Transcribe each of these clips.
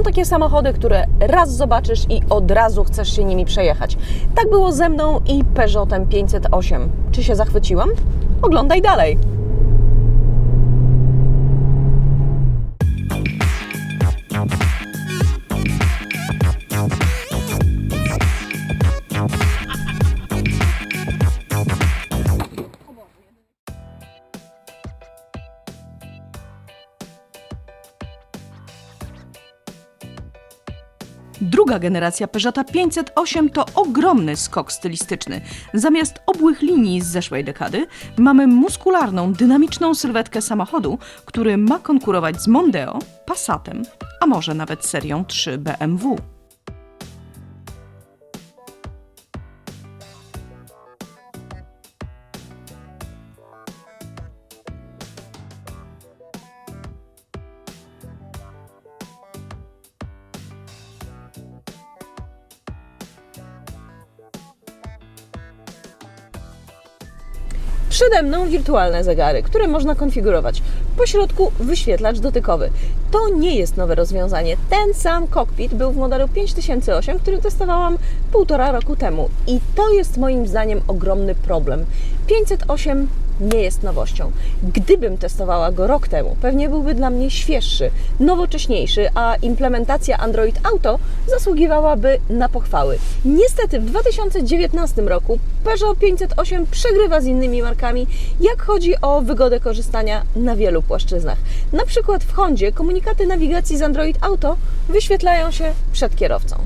takie samochody, które raz zobaczysz i od razu chcesz się nimi przejechać. Tak było ze mną i Peugeotem 508. Czy się zachwyciłam? Oglądaj dalej. Druga generacja Peugeota 508 to ogromny skok stylistyczny. Zamiast obłych linii z zeszłej dekady mamy muskularną, dynamiczną sylwetkę samochodu, który ma konkurować z Mondeo, Passatem, a może nawet serią 3 BMW. Przede mną wirtualne zegary, które można konfigurować. Po środku wyświetlacz dotykowy. To nie jest nowe rozwiązanie. Ten sam kokpit był w modelu 5008, który testowałam 1,5 roku temu. I to jest moim zdaniem ogromny problem. 508 nie jest nowością. Gdybym testowała go rok temu, pewnie byłby dla mnie świeższy, nowocześniejszy, a implementacja Android Auto zasługiwałaby na pochwały. Niestety w 2019 roku Peugeot 508 przegrywa z innymi markami, jak chodzi o wygodę korzystania na wielu płaszczyznach. Na przykład w Hondzie komunikaty nawigacji z Android Auto wyświetlają się przed kierowcą.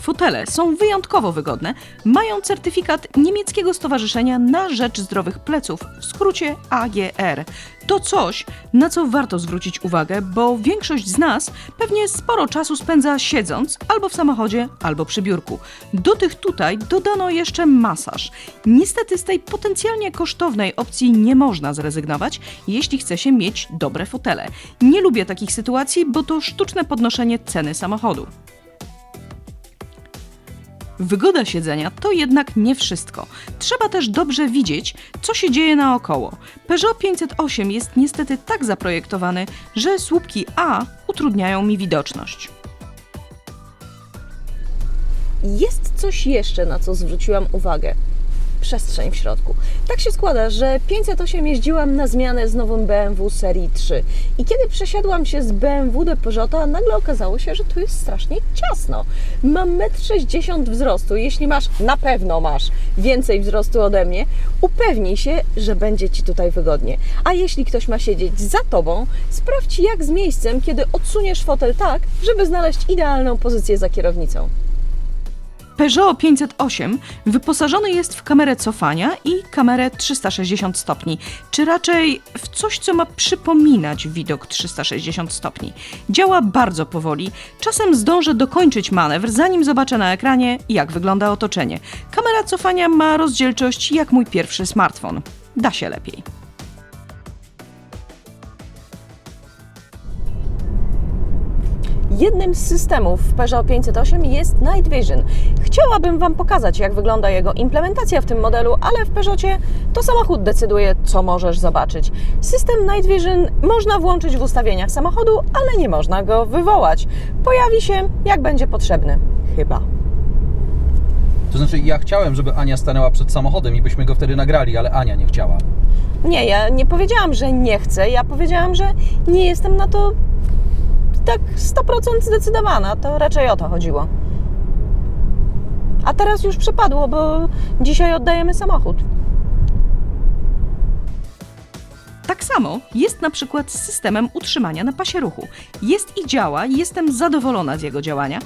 Fotele są wyjątkowo wygodne, mają certyfikat niemieckiego stowarzyszenia na rzecz zdrowych pleców, w skrócie AGR. To coś, na co warto zwrócić uwagę, bo większość z nas pewnie sporo czasu spędza siedząc albo w samochodzie, albo przy biurku. Do tych tutaj dodano jeszcze masaż. Niestety z tej potencjalnie kosztownej opcji nie można zrezygnować, jeśli chce się mieć dobre fotele. Nie lubię takich sytuacji, bo to sztuczne podnoszenie ceny samochodu. Wygoda siedzenia to jednak nie wszystko. Trzeba też dobrze widzieć, co się dzieje naokoło. Peugeot 508 jest niestety tak zaprojektowany, że słupki A utrudniają mi widoczność. Jest coś jeszcze, na co zwróciłam uwagę. Przestrzeń w środku. Tak się składa, że 508 jeździłam na zmianę z nowym BMW serii 3 i kiedy przesiadłam się z BMW do Peugeota, nagle okazało się, że tu jest strasznie ciasno. Mam 1,60 m wzrostu. Jeśli na pewno masz więcej wzrostu ode mnie, upewnij się, że będzie Ci tutaj wygodnie. A jeśli ktoś ma siedzieć za Tobą, sprawdź jak z miejscem, kiedy odsuniesz fotel tak, żeby znaleźć idealną pozycję za kierownicą. Peugeot 508 wyposażony jest w kamerę cofania i kamerę 360 stopni, czy raczej w coś, co ma przypominać widok 360 stopni. Działa bardzo powoli, czasem zdążę dokończyć manewr, zanim zobaczę na ekranie, jak wygląda otoczenie. Kamera cofania ma rozdzielczość jak mój pierwszy smartfon. Da się lepiej. Jednym z systemów w Peugeot 508 jest Night Vision. Chciałabym Wam pokazać, jak wygląda jego implementacja w tym modelu, ale w Peugeotie to samochód decyduje, co możesz zobaczyć. System Night Vision można włączyć w ustawieniach samochodu, ale nie można go wywołać. Pojawi się, jak będzie potrzebny. Chyba. To znaczy, ja chciałem, żeby Ania stanęła przed samochodem i byśmy go wtedy nagrali, ale Ania nie chciała. Nie, ja nie powiedziałam, że nie chcę. Ja powiedziałam, że nie jestem na to tak 100% zdecydowana, to raczej o to chodziło. A teraz już przepadło, bo dzisiaj oddajemy samochód. Tak samo jest na przykład z systemem utrzymania na pasie ruchu. Jest i działa, jestem zadowolona z jego działania,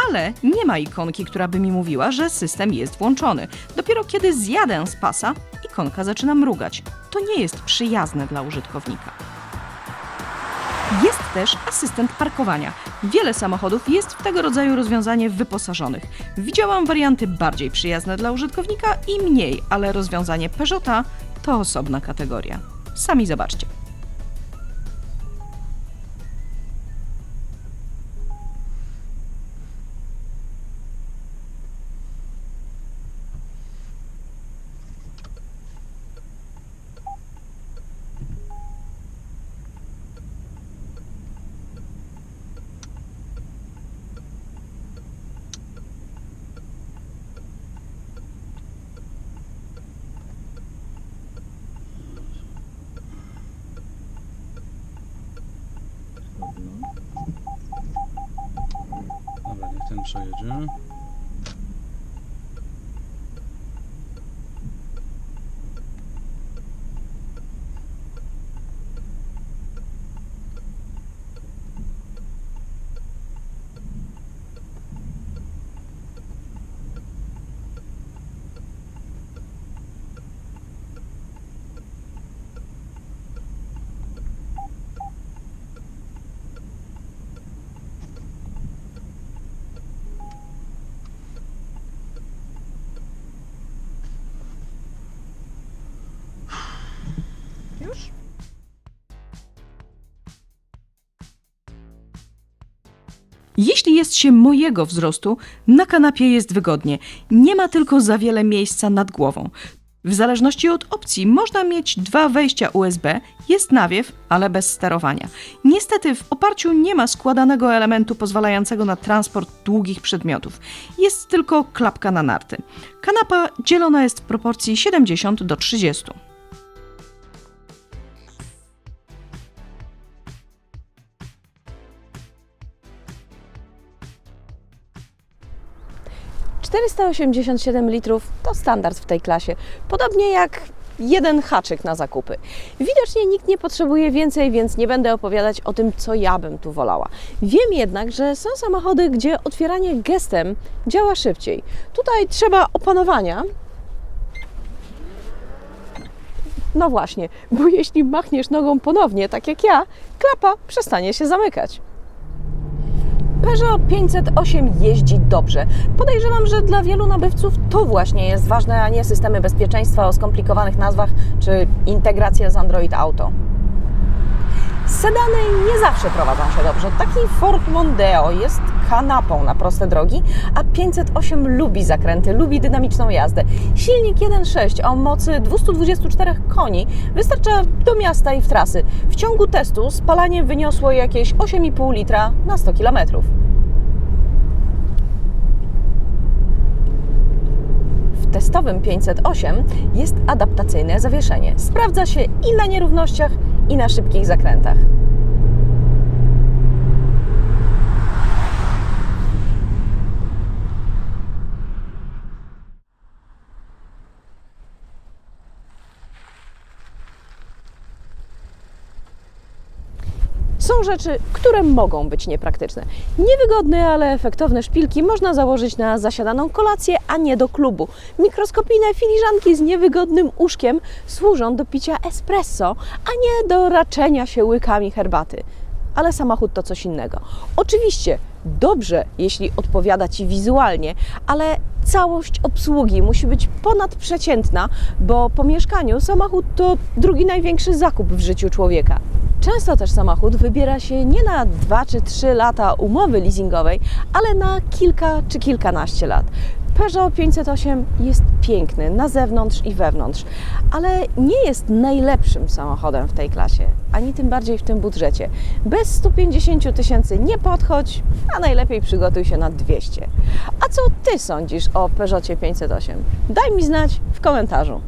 ale nie ma ikonki, która by mi mówiła, że system jest włączony. Dopiero kiedy zjadę z pasa, ikonka zaczyna mrugać. To nie jest przyjazne dla użytkownika. Jest też asystent parkowania. Wiele samochodów jest w tego rodzaju rozwiązanie wyposażonych. Widziałam warianty bardziej przyjazne dla użytkownika i mniej, ale rozwiązanie Peugeota to osobna kategoria. Sami zobaczcie. przejedzie. Już? Jeśli jest się mojego wzrostu, na kanapie jest wygodnie. Nie ma tylko za wiele miejsca nad głową. W zależności od opcji można mieć 2 wejścia USB, jest nawiew, ale bez sterowania. Niestety w oparciu nie ma składanego elementu pozwalającego na transport długich przedmiotów. Jest tylko klapka na narty. Kanapa dzielona jest w proporcji 70:30. - 487 litrów to standard w tej klasie, podobnie jak jeden haczyk na zakupy. Widocznie nikt nie potrzebuje więcej, więc nie będę opowiadać o tym, co ja bym tu wolała. Wiem jednak, że są samochody, gdzie otwieranie gestem działa szybciej. Tutaj trzeba opanowania. No właśnie, bo jeśli machniesz nogą ponownie, tak jak ja, klapa przestanie się zamykać. Peugeot 508 jeździ dobrze. Podejrzewam, że dla wielu nabywców to właśnie jest ważne, a nie systemy bezpieczeństwa o skomplikowanych nazwach czy integracja z Android Auto. Sedany nie zawsze prowadzą się dobrze. Taki Ford Mondeo jest kanapą na proste drogi, a 508 lubi zakręty, lubi dynamiczną jazdę. Silnik 1.6 o mocy 224 koni wystarcza do miasta i w trasy. W ciągu testu spalanie wyniosło jakieś 8,5 litra na 100 km. W testowym 508 jest adaptacyjne zawieszenie. Sprawdza się i na nierównościach, i na szybkich zakrętach. Są rzeczy, które mogą być niepraktyczne. Niewygodne, ale efektowne szpilki można założyć na zasiadaną kolację, a nie do klubu. Mikroskopijne filiżanki z niewygodnym uszkiem służą do picia espresso, a nie do raczenia się łykami herbaty. Ale samochód to coś innego. Oczywiście dobrze, jeśli odpowiada Ci wizualnie, ale całość obsługi musi być ponadprzeciętna, bo po mieszkaniu samochód to drugi największy zakup w życiu człowieka. Często też samochód wybiera się nie na 2 czy 3 lata umowy leasingowej, ale na kilka czy kilkanaście lat. Peugeot 508 jest piękny na zewnątrz i wewnątrz, ale nie jest najlepszym samochodem w tej klasie, ani tym bardziej w tym budżecie. Bez 150 000 nie podchodź, a najlepiej przygotuj się na 200. A co Ty sądzisz o Peugeotie 508? Daj mi znać w komentarzu.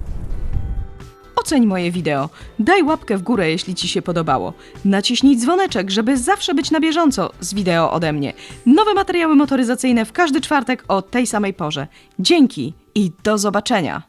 Oceń moje wideo, daj łapkę w górę, jeśli Ci się podobało. Naciśnij dzwoneczek, żeby zawsze być na bieżąco z wideo ode mnie. Nowe materiały motoryzacyjne w każdy czwartek o tej samej porze. Dzięki i do zobaczenia!